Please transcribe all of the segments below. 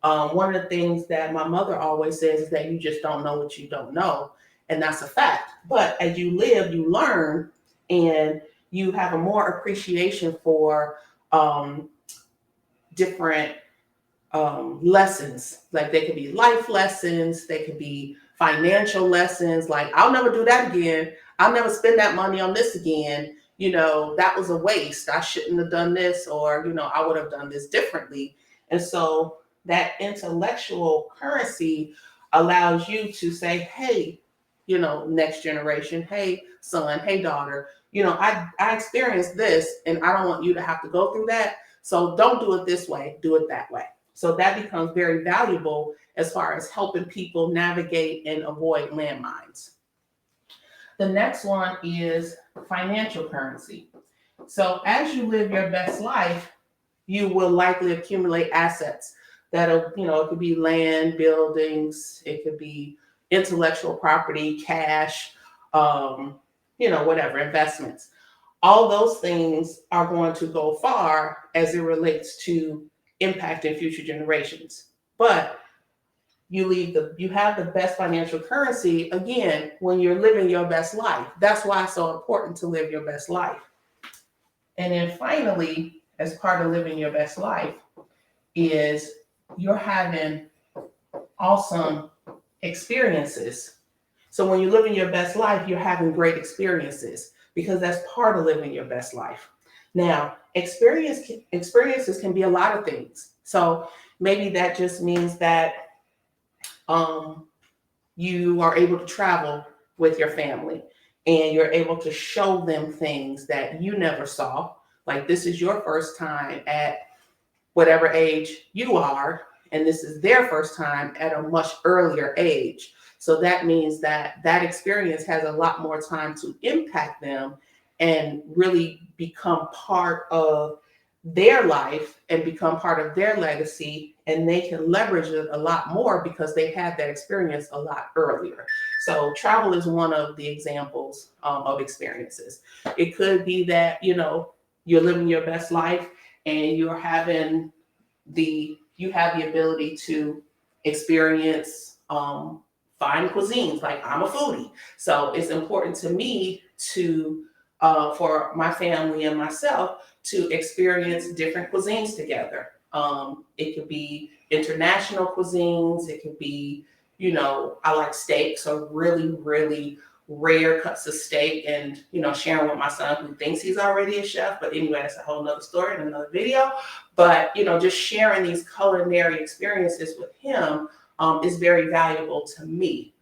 One of the things that my mother always says is that you just don't know what you don't know. And that's a fact. But as you live, you learn, and you have a more appreciation for um, different lessons. Like they could be life lessons, they could be financial lessons. Like, I'll never do that again. I'll never spend that money on this again. That was a waste. I shouldn't have done this, or, I would have done this differently. And so that intellectual currency allows you to say, hey, next generation, hey, son, hey, daughter, I experienced this, and I don't want you to have to go through that. So don't do it this way, do it that way. So that becomes very valuable as far as helping people navigate and avoid landmines. The next one is financial currency. So as you live your best life, you will likely accumulate assets that'll, it could be land, buildings, it could be intellectual property, cash, whatever, investments. All those things are going to go far as it relates to impacting future generations. But you have the best financial currency again when you're living your best life. That's why it's so important to live your best life. And then finally, as part of living your best life, is you're having awesome experiences. So when you're living your best life, you're having great experiences, because that's part of living your best life. Now, experiences can be a lot of things. So maybe that just means that you are able to travel with your family, and you're able to show them things that you never saw. Like, this is your first time at whatever age you are, and this is their first time at a much earlier age. So that means that that experience has a lot more time to impact them and really become part of their life and become part of their legacy, and they can leverage it a lot more because they had that experience a lot earlier. So travel is one of the examples of experiences. It could be that you're living your best life, and you have the ability to experience fine cuisines. Like, I'm a foodie, so it's important to me to for my family and myself to experience different cuisines together. It could be international cuisines. It could be, I like steak, so really, really rare cuts of steak, and sharing with my son, who thinks he's already a chef. But anyway, that's a whole nother story in another video. But just sharing these culinary experiences with him is very valuable to me.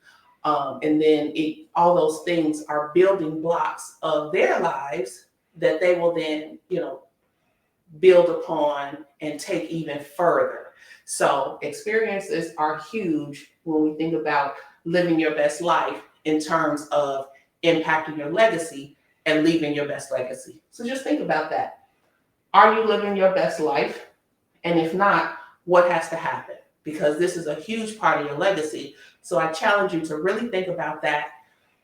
And then all those things are building blocks of their lives that they will then, build upon and take even further. So experiences are huge when we think about living your best life in terms of impacting your legacy and leaving your best legacy. So just think about that. Are you living your best life? And if not, what has to happen? Because this is a huge part of your legacy. So I challenge you to really think about that.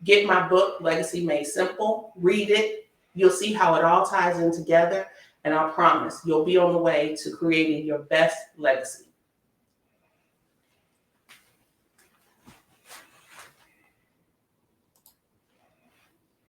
Get my book, Legacy Made Simple. Read it. You'll see how it all ties in together. And I promise you'll be on the way to creating your best legacy.